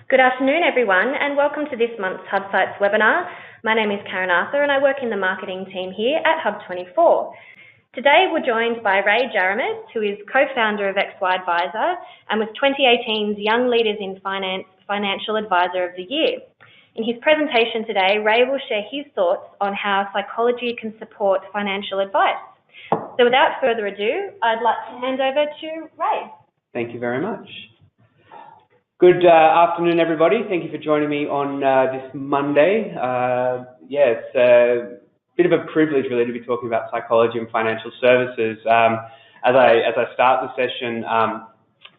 Good afternoon, everyone, and welcome to this month's HubSites webinar. My name is Karen Arthur, and I work in the marketing team here at Hub24. Today, we're joined by Ray Jaramis, who is co-founder of XY Advisor and was 2018's Young Leaders in Finance Financial Advisor of the Year. In his presentation today, Ray will share his thoughts on how psychology can support financial advice. So without further ado, I'd like to hand over to Ray. Thank you very much. Good afternoon, everybody. Thank you for joining me on this Monday. It's a bit of a privilege, really, to be talking about psychology and financial services. As I start the session,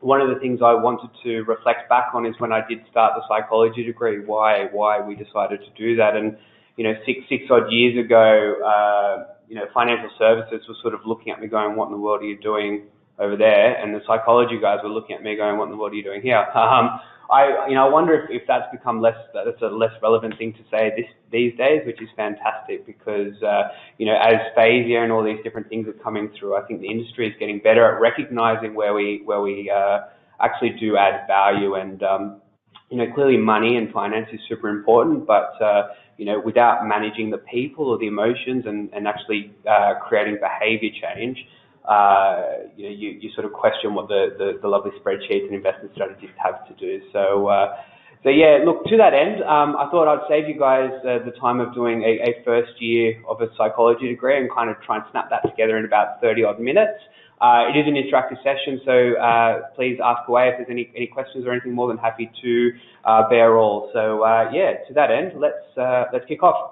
one of the things I wanted to reflect back on is when I did start the psychology degree, why we decided to do that. And six odd years ago, financial services was sort of looking at me going, "What in the world are you doing over there?" And the psychology guys were looking at me going, "What in the world are you doing here?" I wonder if that's become that's a less relevant thing to say these days, which is fantastic because, as Phasia and all these different things are coming through, I think the industry is getting better at recognizing where we actually do add value. And, clearly money and finance is super important, but, without managing the people or the emotions and actually creating behavior change, you sort of question what the lovely spreadsheets and investment strategies have to do. So yeah, look, to that end, I thought I'd save you guys the time of doing a first year of a psychology degree and kind of try and snap that together in about 30 odd minutes. It is an interactive session, so please ask away if there's any questions or anything. More than happy to bear all. So to that end, let's kick off.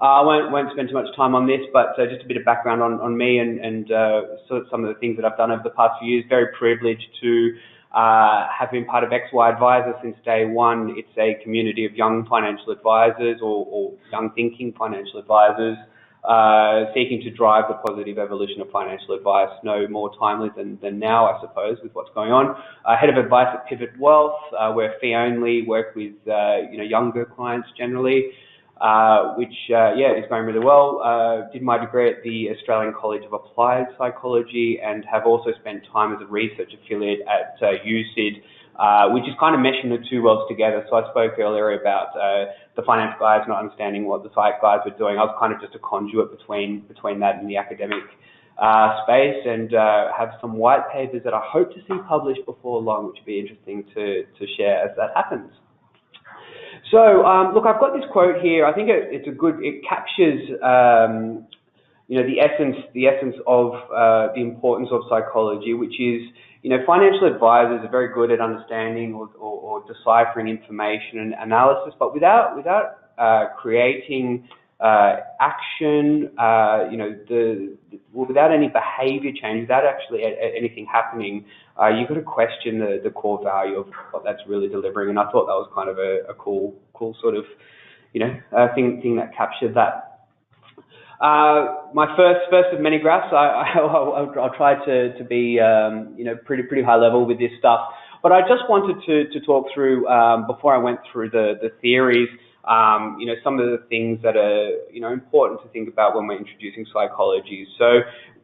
I won't spend too much time on this, but just a bit of background on me and sort of some of the things that I've done over the past few years. Very privileged to have been part of XY Advisor since day one. It's a community of young financial advisors or young thinking financial advisors seeking to drive the positive evolution of financial advice. No more timely than now, I suppose, with what's going on. Head of advice at Pivot Wealth. We're fee only, work with younger clients generally. Which is going really well. Did my degree at the Australian College of Applied Psychology and have also spent time as a research affiliate at UCID, which is kind of meshing the two worlds together. So I spoke earlier about the finance guys not understanding what the psych guys were doing. I was kind of just a conduit between that and the academic space, and have some white papers that I hope to see published before long, which would be interesting to share as that happens. So, look, I've got this quote here. I think it captures, the essence of the importance of psychology, which is, financial advisors are very good at understanding or deciphering information and analysis, but without creating action, without any behavior change, without actually anything happening, you've got to question the core value of what that's really delivering. And I thought that was kind of a cool sort of, thing that captured that. My first of many graphs. I'll try to be, pretty high level with this stuff. But I just wanted to talk through, before I went through the theories, some of the things that are, important to think about when we're introducing psychology. So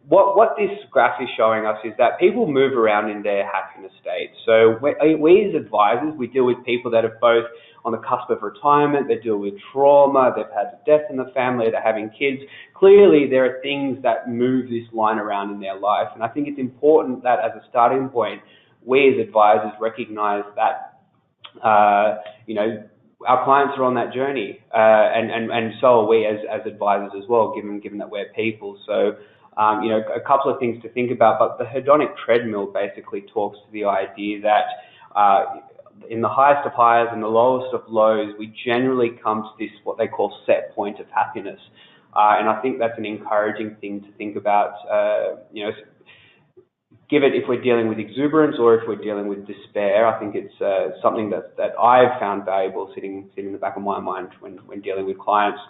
what this graph is showing us is that people move around in their happiness state. So we as advisors, we deal with people that are both on the cusp of retirement, they deal with trauma, they've had a death in the family, they're having kids. Clearly, there are things that move this line around in their life. And I think it's important that as a starting point, we as advisors recognize that, our clients are on that journey, and so are we as advisors as well, given that we're people. So, a couple of things to think about, but the hedonic treadmill basically talks to the idea that in the highest of highs and the lowest of lows, we generally come to this, what they call set point of happiness. And I think that's an encouraging thing to think about, give it if we're dealing with exuberance or if we're dealing with despair. I think it's something that I've found valuable sitting in the back of my mind when dealing with clients.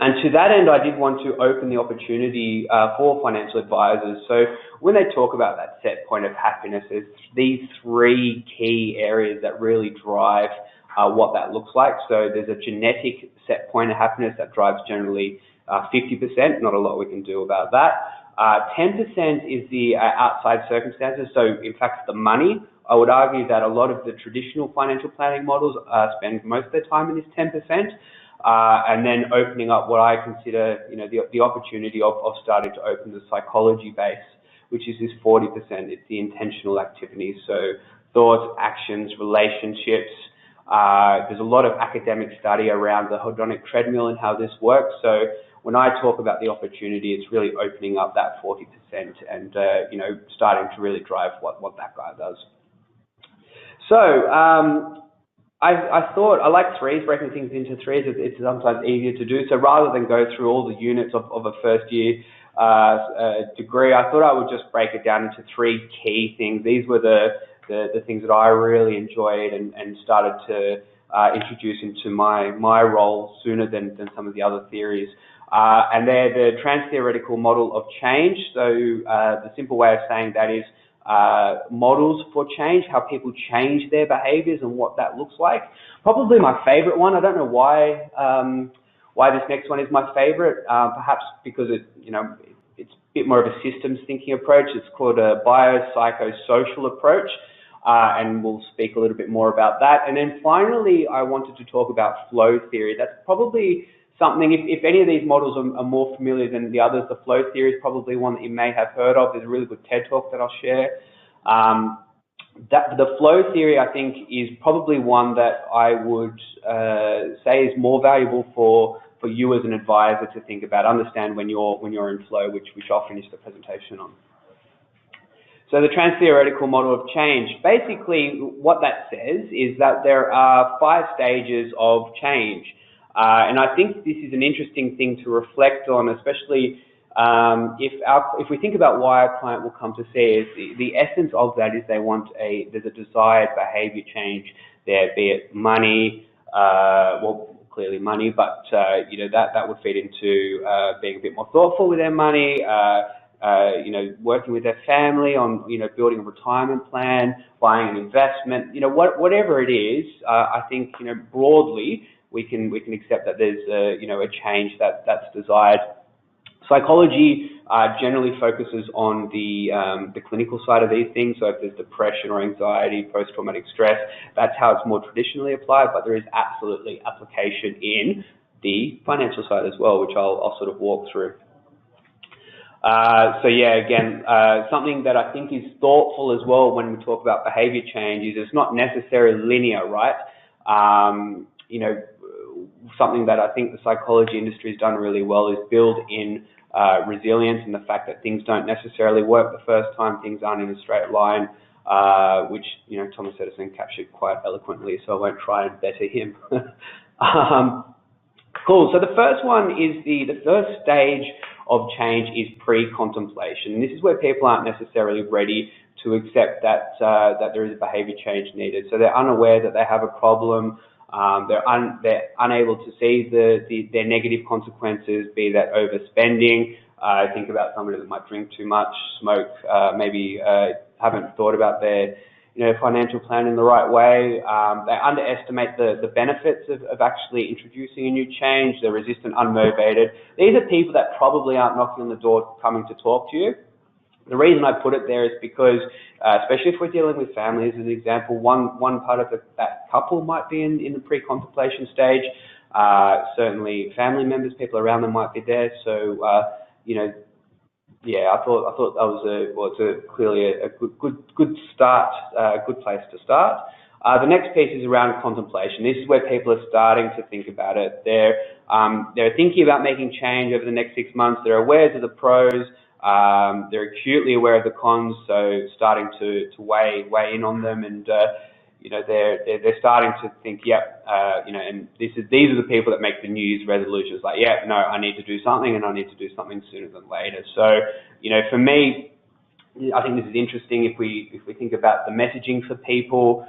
And to that end, I did want to open the opportunity for financial advisors. So when they talk about that set point of happiness, there's these three key areas that really drive what that looks like. So there's a genetic set point of happiness that drives generally 50%, not a lot we can do about that. 10% is the outside circumstances. So in fact, the money I would argue that a lot of the traditional financial planning models spend most of their time in this 10%, and then opening up what I consider, the opportunity of starting to open the psychology base, which is this 40%. It's the intentional activities, so thoughts, actions, relationships. There's a lot of academic study around the hedonic treadmill and how this works. So when I talk about the opportunity, it's really opening up that 40% and starting to really drive what that guy does. So I thought I like threes, breaking things into threes. It's sometimes easier to do. So rather than go through all the units of a first year degree, I thought I would just break it down into three key things. These were the things that I really enjoyed and started to introduce into my role sooner than some of the other theories. And they're the trans-theoretical model of change. So the simple way of saying that is models for change, how people change their behaviors and what that looks like. Probably my favorite one. I don't know why this next one is my favorite. Perhaps because it's a bit more of a systems thinking approach. It's called a biopsychosocial approach. And we'll speak a little bit more about that. And then finally, I wanted to talk about flow theory. That's probably something, if any of these models are more familiar than the others, the flow theory is probably one that you may have heard of. There's a really good TED Talk that I'll share. The flow theory, I think, is probably one that I would say is more valuable for you as an advisor to think about, understand when you're in flow, which I'll finish the presentation on. So the trans-theoretical model of change, basically what that says is that there are 5 stages of change. And I think this is an interesting thing to reflect on, especially if we think about why a client will come to see us. The essence of that is there's a desired behavior change there, be it money, clearly money, but that would feed into being a bit more thoughtful with their money, working with their family on building a retirement plan, buying an investment, whatever it is. I think broadly we can accept that there's a change that's desired. Psychology generally focuses on the clinical side of these things. So if there's depression or anxiety, post-traumatic stress, that's how it's more traditionally applied. But there is absolutely application in the financial side as well, which I'll sort of walk through. So yeah, again, something that I think is thoughtful as well when we talk about behavior change is it's not necessarily linear, right? Something that I think the psychology industry has done really well is build in resilience and the fact that things don't necessarily work the first time, things aren't in a straight line, which, Thomas Edison captured quite eloquently, so I won't try and better him. Cool, so the first one is the first stage of change is pre-contemplation. And this is where people aren't necessarily ready to accept that there is a behavior change needed. So they're unaware that they have a problem. They're unable to see their negative consequences, be that overspending. Think about somebody that might drink too much, smoke, maybe haven't thought about their financial plan in the right way. They underestimate the benefits of actually introducing a new change. They're resistant, unmotivated. These are people that probably aren't knocking on the door coming to talk to you. The reason I put it there is because, especially if we're dealing with families as an example, one part of that couple might be in the pre-contemplation stage. Certainly family members, people around them might be there. So, yeah, I thought that was clearly a good start, good place to start. The next piece is around contemplation. This is where people are starting to think about it. They're thinking about making change over the next 6 months. They're aware of the pros. They're acutely aware of the cons, so starting to weigh in on them, and they're starting to think, and these are the people that make the New Year's resolutions. Like, I need to do something, and I need to do something sooner than later. So, for me, I think this is interesting. If we think about the messaging for people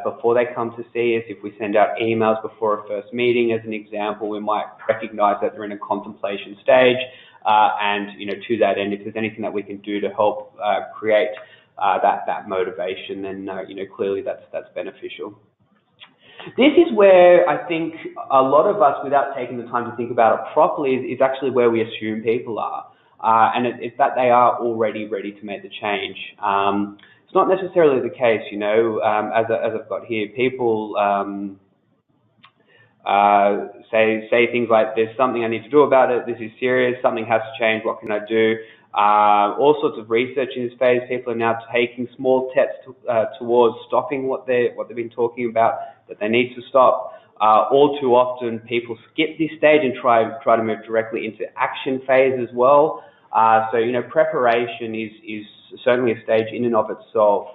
before they come to see us, if we send out emails before a first meeting, as an example, we might recognise that they're in a contemplation stage. And to that end, if there's anything that we can do to help create that motivation, then clearly that's beneficial. This is where I think a lot of us, without taking the time to think about it properly, is actually where we assume people are, and it's that they are already ready to make the change. It's not necessarily the case, you know. As I've got here, people say things like, there's something I need to do about it, this is serious, something has to change, what can I do? All sorts of research in this phase. People are now taking small steps towards stopping what they've been talking about, that they need to stop. All too often, people skip this stage and try to move directly into action phase as well. So, you know, preparation is certainly a stage in and of itself.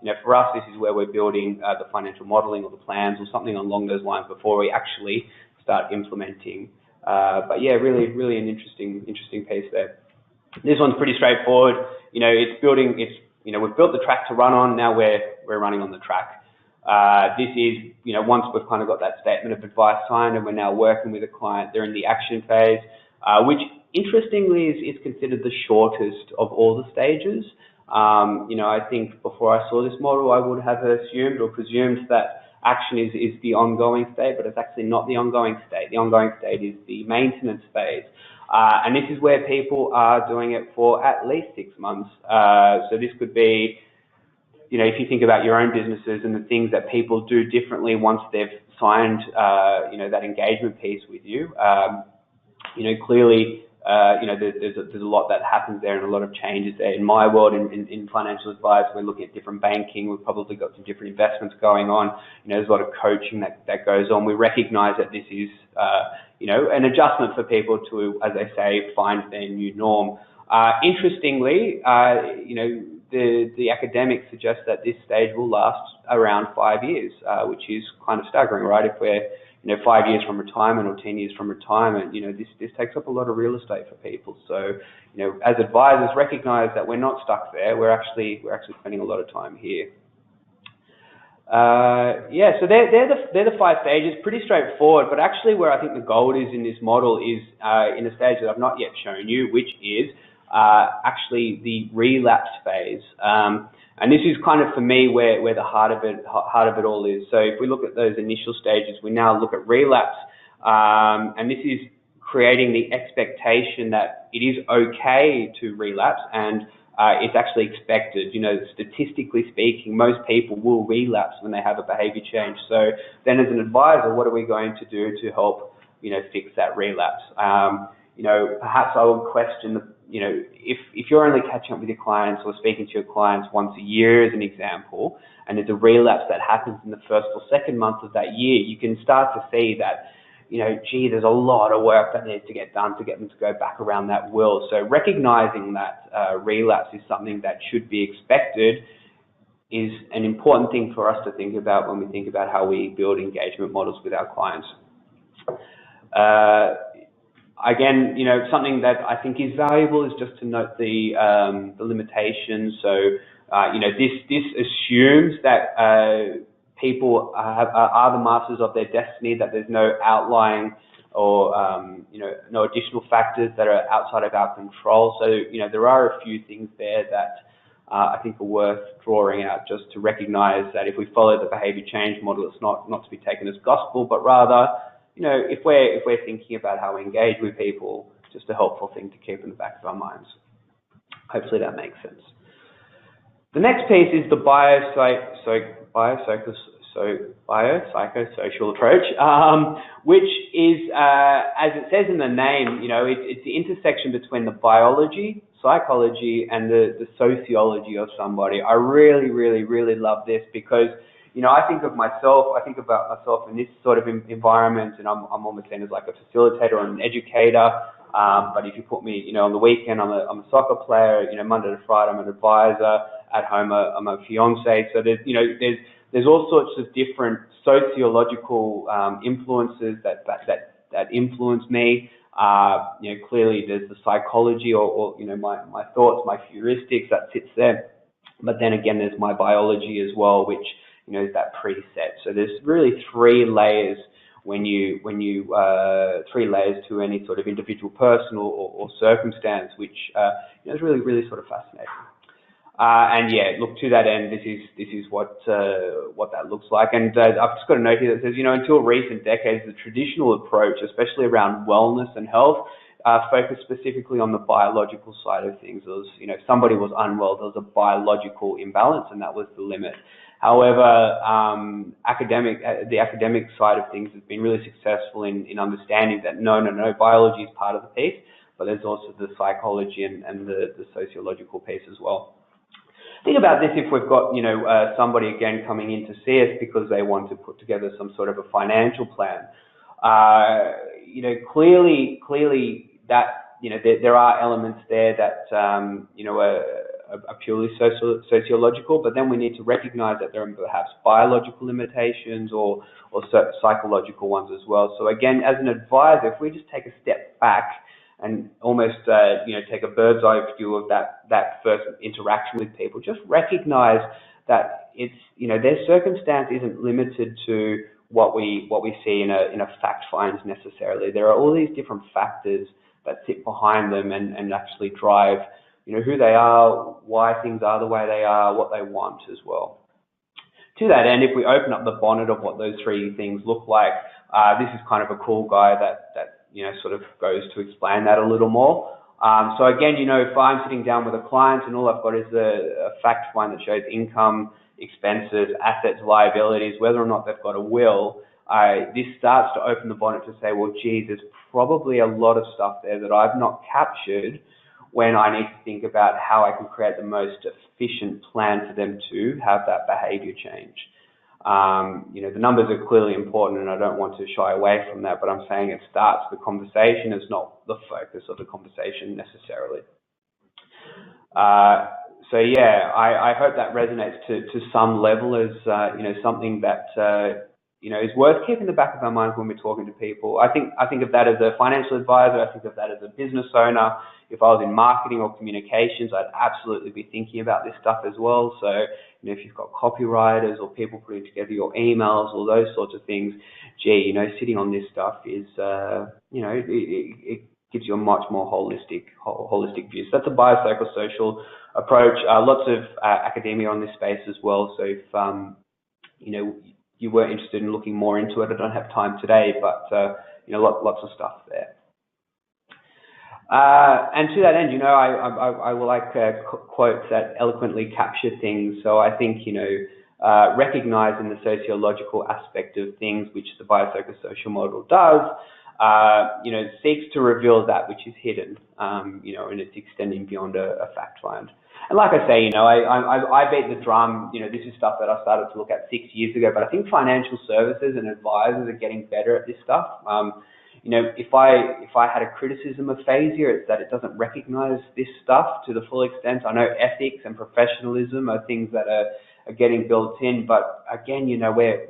You know, for us, this is where we're building the financial modelling or the plans or something along those lines before we actually start implementing. But yeah, really an interesting piece there. This one's pretty straightforward. You know, we've built the track to run on. Now we're running on the track. This is, you know, once we've kind of got that statement of advice signed and we're now working with a client, they're in the action phase, which interestingly is considered the shortest of all the stages. You know, I think before I saw this model, I would have assumed or presumed that action is the ongoing state, but it's actually not the ongoing state. The ongoing state is the maintenance phase. And this is where people are doing it for at least 6 months. So this could be, you know, if you think about your own businesses and the things that people do differently once they've signed, you know, that engagement piece with you, you know, clearly, you know, there's a lot that happens there and a lot of changes there. In my world, in financial advice, we're looking at different banking. We've probably got some different investments going on. You know, there's a lot of coaching that goes on. We recognise that this is, you know, an adjustment for people to, as they say, find their new norm. Interestingly, you know, the academics suggest that this stage will last around 5 years, which is kind of staggering, right? If we're, you know, 5 years from retirement or 10 years from retirement, you know, this takes up a lot of real estate for people. So, you know, as advisors, recognise that we're not stuck there. We're actually spending a lot of time here. Yeah, so they're the 5 stages, pretty straightforward. But actually, where I think the gold is in this model is in a stage that I've not yet shown you, which is actually the relapse phase. And this is kind of, for me, where the heart of it all is. So if we look at those initial stages, we now look at relapse, and this is creating the expectation that it is okay to relapse, and it's actually expected. You know, statistically speaking, most people will relapse when they have a behaviour change. So then, as an advisor, what are we going to do to help, you know, fix that relapse? You know, perhaps I would question you know, if you're only catching up with your clients or speaking to your clients once a year, as an example, and there's a relapse that happens in the first or second month of that year, you can start to see that, you know, gee, there's a lot of work that needs to get done to get them to go back around that wheel. So recognizing that relapse is something that should be expected is an important thing for us to think about when we think about how we build engagement models with our clients. Again, you know, something that I think is valuable is just to note the limitations. So, you know, this assumes that people are the masters of their destiny, that there's no outlying or, you know, no additional factors that are outside of our control. So, you know, there are a few things there that I think are worth drawing out, just to recognize that if we follow the behavior change model, it's not to be taken as gospel, but rather, you know, if we're thinking about how we engage with people, just a helpful thing to keep in the back of our minds. Hopefully that makes sense. The next piece is the biopsychosocial approach, which is, as it says in the name, you know, it's the intersection between the biology, psychology, and the sociology of somebody. I really love this because, you know, I think about myself in this sort of environment, and I'm almost seen as like a facilitator or an educator. But if you put me, you know, on the weekend, I'm a soccer player. You know, Monday to Friday, I'm an advisor. At home, I'm a fiance. So there's all sorts of different sociological influences that influence me. You know, clearly there's the psychology or you know, my thoughts, my heuristics that sits there. But then again, there's my biology as well, which, you know, is that preset. So there's really 3 layers three layers to any sort of individual person or circumstance, which you know, is really sort of fascinating. And yeah, look, to that end, this is what that looks like. And I've just got a note here that says, you know, until recent decades, the traditional approach, especially around wellness and health, focused specifically on the biological side of things. It was, if somebody was unwell, there was a biological imbalance, and that was the limit. However, the academic side of things has been really successful in understanding that no, biology is part of the piece, but there's also the psychology and the sociological piece as well. Think about this if we've got, somebody again coming in to see us because they want to put together some sort of a financial plan. Clearly that, there are elements there that, are purely sociological, but then we need to recognize that there are perhaps biological limitations or psychological ones as well. So again, as an advisor, if we just take a step back and almost, take a bird's eye view of that first interaction with people, just recognize that it's, their circumstance isn't limited to what we see in a fact find necessarily. There are all these different factors that sit behind them and actually drive, who they are, why things are the way they are, what they want as well. To that end, if we open up the bonnet of what those three things look like, this is kind of a cool guy that sort of goes to explain that a little more. So again, if I'm sitting down with a client and all I've got is a fact find that shows income, expenses, assets, liabilities, whether or not they've got a will, this starts to open the bonnet to say, well, geez, there's probably a lot of stuff there that I've not captured when I need to think about how I can create the most efficient plan for them to have that behavior change. The numbers are clearly important, and I don't want to shy away from that, but I'm saying it starts the conversation. It's not the focus of the conversation necessarily. So yeah, I hope that resonates to some level as, something that, is worth keeping in the back of our minds when we're talking to people. I think of that as a financial advisor. I think of that as a business owner. If I was in marketing or communications, I'd absolutely be thinking about this stuff as well. So, if you've got copywriters or people putting together your emails or those sorts of things, gee, sitting on this stuff is, it gives you a much more holistic view. So that's a biopsychosocial approach. Lots of academia on this space as well. So if, you were interested in looking more into it, I don't have time today, but, lots of stuff there. And to that end, I will like quotes that eloquently capture things. So I think, recognizing the sociological aspect of things, which the biopsychosocial model does, seeks to reveal that which is hidden, and it's extending beyond a fact find. And like I say, I beat the drum, this is stuff that I started to look at 6 years ago, but I think financial services and advisors are getting better at this stuff. If I had a criticism of Phasea, it's that it doesn't recognize this stuff to the full extent. I know ethics and professionalism are things that are getting built in, but again, we're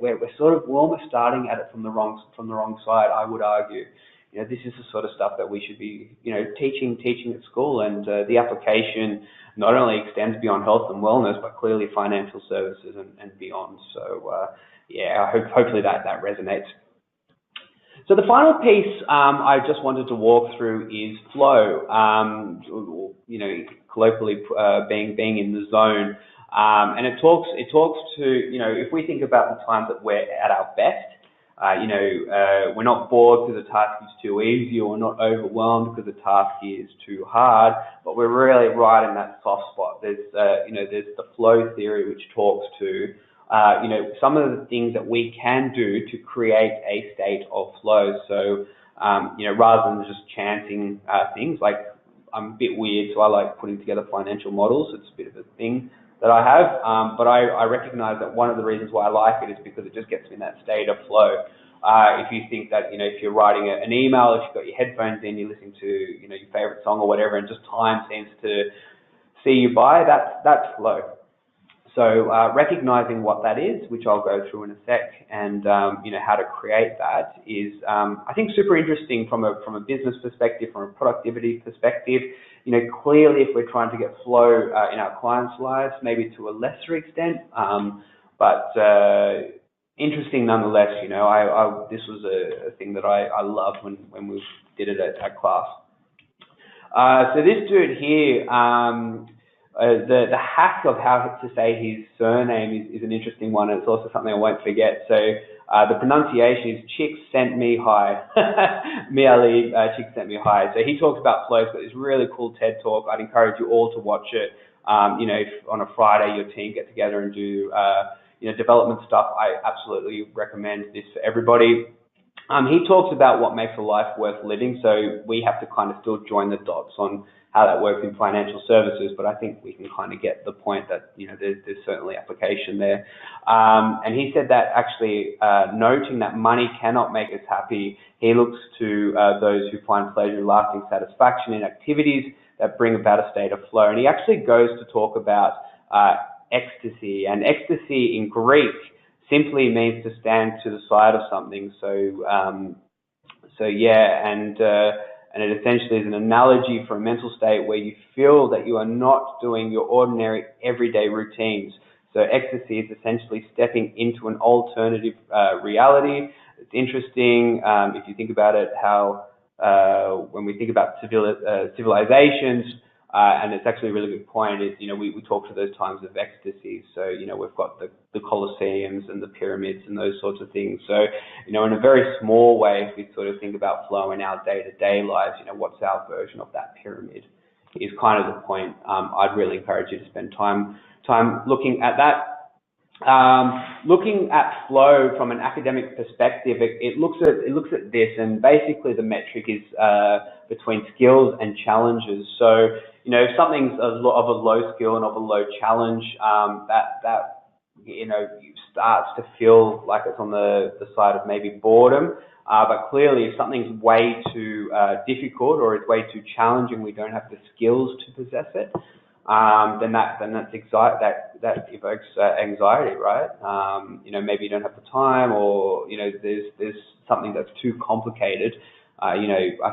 almost starting at it from the wrong side, I would argue. This is the sort of stuff that we should be, teaching at school, and the application not only extends beyond health and wellness, but clearly financial services and beyond. So, hopefully that resonates. So the final piece I just wanted to walk through is flow. Colloquially being in the zone, and it talks to if we think about the times that we're at our best. We're not bored because the task is too easy, or we're not overwhelmed because the task is too hard, but we're really right in that soft spot. There's the flow theory, which talks to, some of the things that we can do to create a state of flow. So, rather than just chanting things, like I'm a bit weird, so I like putting together financial models. It's a bit of a thing that I have, but I recognize that one of the reasons why I like it is because it just gets me in that state of flow. If you think that, if you're writing an email, if you've got your headphones in, you're listening to, your favorite song or whatever, and just time seems to see you by, that's flow. So recognizing what that is, which I'll go through in a sec, and how to create that is, I think, super interesting from a business perspective, from a productivity perspective. Clearly, if we're trying to get flow in our clients' lives, maybe to a lesser extent, but interesting nonetheless. This was a thing that I loved when we did it at class. So this dude here. The hack of how to say his surname is an interesting one. It's also something I won't forget. So The pronunciation is Chick Sent Me High. Ali, Chick Sent Me High. So he talks about flow. It's got this really cool TED talk. I'd encourage you all to watch it. If on a Friday your team get together and do development stuff, I absolutely recommend this for everybody. He talks about what makes a life worth living, so we have to kind of still join the dots on how that works in financial services, but I think we can kind of get the point that, there's certainly application there. And he said that actually noting that money cannot make us happy, he looks to those who find pleasure, lasting satisfaction in activities that bring about a state of flow. And he actually goes to talk about ecstasy, and ecstasy in Greek simply means to stand to the side of something. And it essentially is an analogy for a mental state where you feel that you are not doing your ordinary everyday routines. So ecstasy is essentially stepping into an alternative reality. It's interesting if you think about it, how when we think about civilizations, and it's actually a really good point, is, we talk to those times of ecstasy. So, we've got the Colosseums and the pyramids and those sorts of things. So, in a very small way, if we sort of think about flow in our day-to-day lives, what's our version of that pyramid is kind of the point. I'd really encourage you to spend time looking at that. Looking at flow from an academic perspective, it looks at this, and basically the metric is between skills and challenges. So, if something's of a low skill and of a low challenge, that starts to feel like it's on the side of maybe boredom. But clearly, if something's way too difficult or it's way too challenging, we don't have the skills to possess it. Then that evokes anxiety, right? Maybe you don't have the time, or there's something that's too complicated. I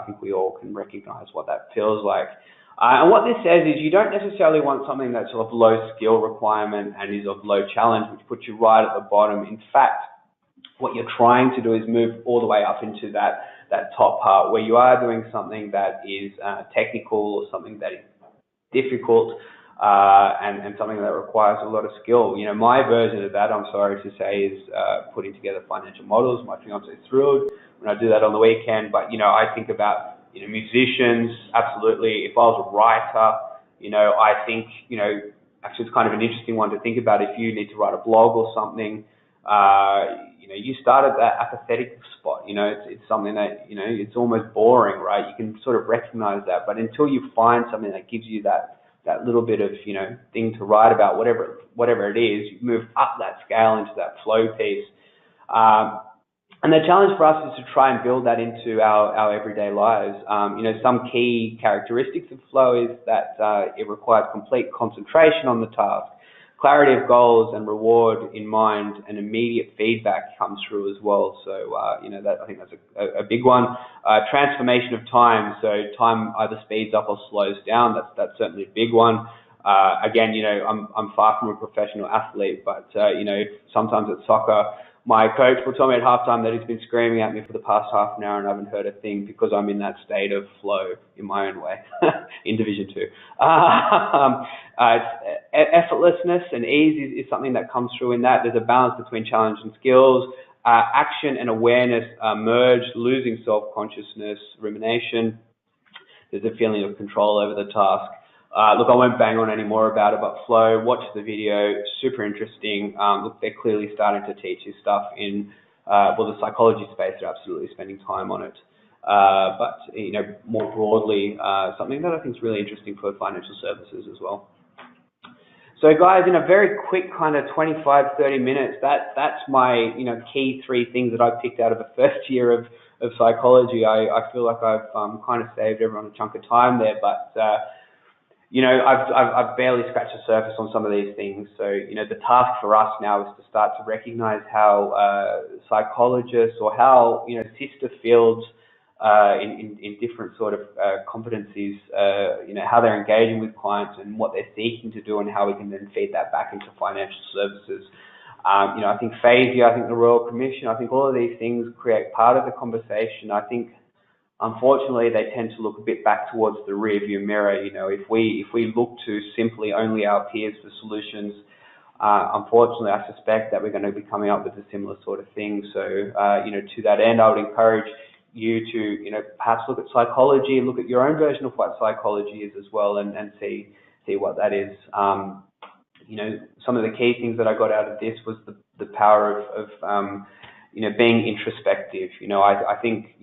think we all can recognize what that feels like. And what this says is you don't necessarily want something that's of low skill requirement and is of low challenge, which puts you right at the bottom. In fact, what you're trying to do is move all the way up into that top part where you are doing something that is technical, or something that is difficult, and something that requires a lot of skill. My version of that, I'm sorry to say, is putting together financial models. My fiance is thrilled when I do that on the weekend, but I think about musicians, absolutely. If I was a writer, I think actually it's kind of an interesting one to think about. If you need to write a blog or something, you start at that apathetic spot. It's something that it's almost boring, right? You can sort of recognize that, but until you find something that gives you that little bit of thing to write about, whatever it is, you move up that scale into that flow piece. And the challenge for us is to try and build that into our everyday lives. Some key characteristics of flow is that it requires complete concentration on the task, clarity of goals and reward in mind, and immediate feedback comes through as well. So, that I think that's a big one. Transformation of time. So time either speeds up or slows down. That's certainly a big one. Again, I'm far from a professional athlete, but, sometimes at soccer, my coach will tell me at halftime that he's been screaming at me for the past half an hour and I haven't heard a thing because I'm in that state of flow in my own way in Division 2. Effortlessness and ease is something that comes through in that. There's a balance between challenge and skills. Action and awareness merge, losing self-consciousness, rumination. There's a feeling of control over the task. Look, I won't bang on any more about it, but flow, watch the video, super interesting. Look, they're clearly starting to teach you stuff in, the psychology space. They're absolutely spending time on it. But, more broadly, something that I think is really interesting for financial services as well. So guys, in a very quick kind of 25, 30 minutes, that's my, key 3 things that I picked out of the first year of psychology. I feel like I've kind of saved everyone a chunk of time there, but, I've barely scratched the surface on some of these things. So, the task for us now is to start to recognize how psychologists or how, sister fields in different sort of competencies, how they're engaging with clients and what they're seeking to do and how we can then feed that back into financial services. I think FASEA, I think the Royal Commission, I think all of these things create part of the conversation. I think unfortunately, they tend to look a bit back towards the rearview mirror. If we look to simply only our peers for solutions, Unfortunately, I suspect that we're going to be coming up with a similar sort of thing. So, to that end, I would encourage you to, perhaps look at psychology, look at your own version of what psychology is as well, and see what that is. Some of the key things that I got out of this was the power of being introspective. I think,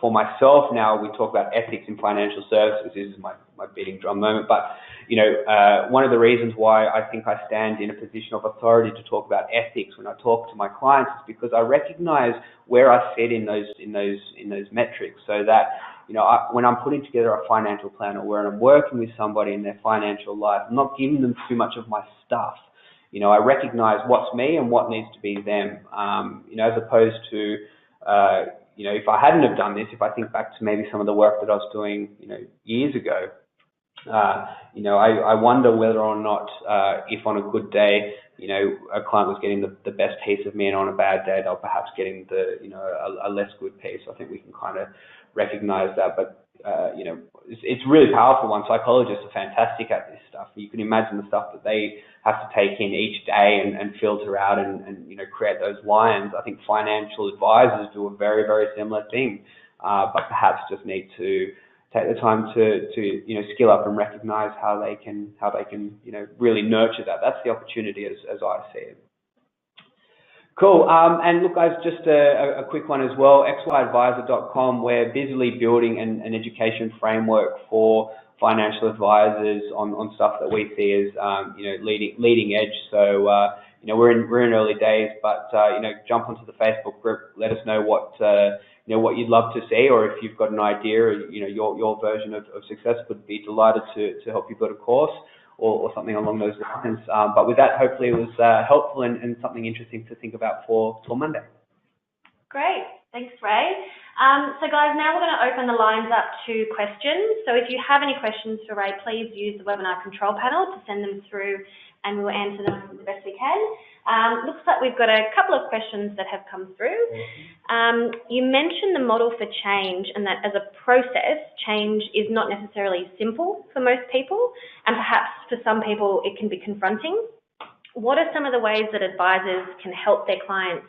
for myself now, we talk about ethics in financial services. This is my beating drum moment. But, one of the reasons why I think I stand in a position of authority to talk about ethics when I talk to my clients is because I recognize where I fit in those metrics, so that, when I'm putting together a financial plan or when I'm working with somebody in their financial life, I'm not giving them too much of my stuff. I recognize what's me and what needs to be them, as opposed to, if I hadn't have done this, if I think back to maybe some of the work that I was doing, years ago, I wonder whether or not, if on a good day, a client was getting the best piece of me, and on a bad day, they'll perhaps getting a less good piece. I think we can kind of recognize that, but it's really powerful. Psychologists are fantastic at this stuff. You can imagine the stuff that they have to take in each day and filter out and create those lines. I think financial advisors do a very, very similar thing, but perhaps just need to take the time to skill up and recognize how they can really nurture that. That's the opportunity as I see it. Cool. And look, guys, just a quick one as well. xyadvisor.com. We're busily building an education framework for financial advisors on stuff that we see as leading edge. So we're in early days, but jump onto the Facebook group. Let us know what you'd love to see, or if you've got an idea, or your version of success. Would be delighted to help you build a course or something along those lines. But with that, hopefully it was helpful and something interesting to think about for Monday. Great. Thanks, Ray. So guys, now we're going to open the lines up to questions. So if you have any questions for Ray, please use the webinar control panel to send them through, and we'll answer them the best we can. Looks like we've got a couple of questions that have come through. You mentioned the model for change, and that as a process, change is not necessarily simple for most people, and perhaps for some people it can be confronting. What are some of the ways that advisors can help their clients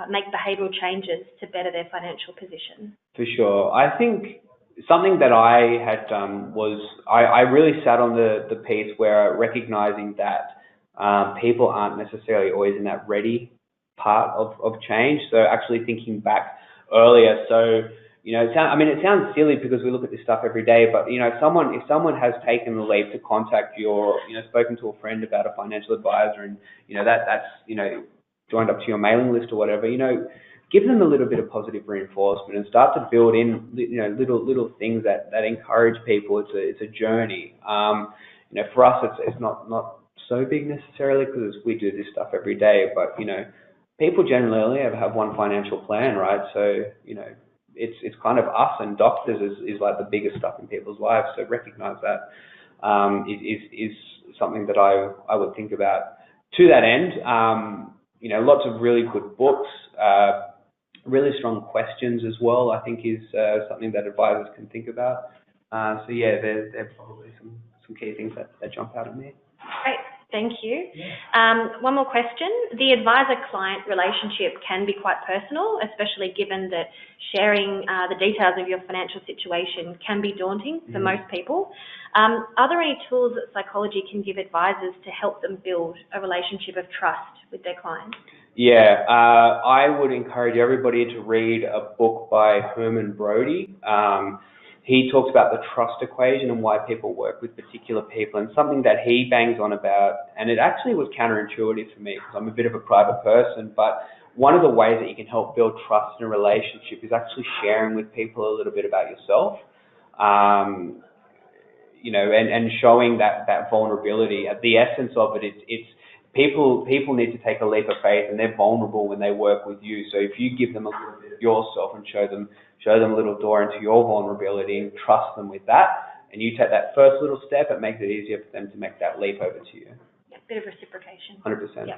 make behavioural changes to better their financial position? For sure. I think something that I had done was I really sat on the piece where recognising that people aren't necessarily always in that ready part of change. So actually thinking back earlier. So, it sounds silly because we look at this stuff every day, but, if someone has taken the leap to contact you or, spoken to a friend about a financial advisor and, that's joined up to your mailing list or whatever, give them a little bit of positive reinforcement and start to build in, little things that encourage people. It's a journey. For us, it's not so big necessarily because we do this stuff every day, but, people generally only ever have one financial plan, right? So, it's kind of us, and doctors is like the biggest stuff in people's lives. So recognize that is something that I would think about. To that end, lots of really good books, really strong questions as well, I think is something that advisors can think about. So yeah, they're probably some key things that jump out at me. Great. Thank you. One more question. The advisor-client relationship can be quite personal, especially given that sharing the details of your financial situation can be daunting for most people. Are there any tools that psychology can give advisors to help them build a relationship of trust with their clients? Yeah, I would encourage everybody to read a book by Herman Brody. He talks about the trust equation and why people work with particular people, and something that he bangs on about, and it actually was counterintuitive for me because I'm a bit of a private person, but one of the ways that you can help build trust in a relationship is actually sharing with people a little bit about yourself, and showing that vulnerability. At the essence of it, it's people need to take a leap of faith, and they're vulnerable when they work with you. So if you give them a little bit of yourself and show them a little door into your vulnerability and trust them with that, and you take that first little step, it makes it easier for them to make that leap over to you. Yeah, bit of reciprocation. 100%. Yeah.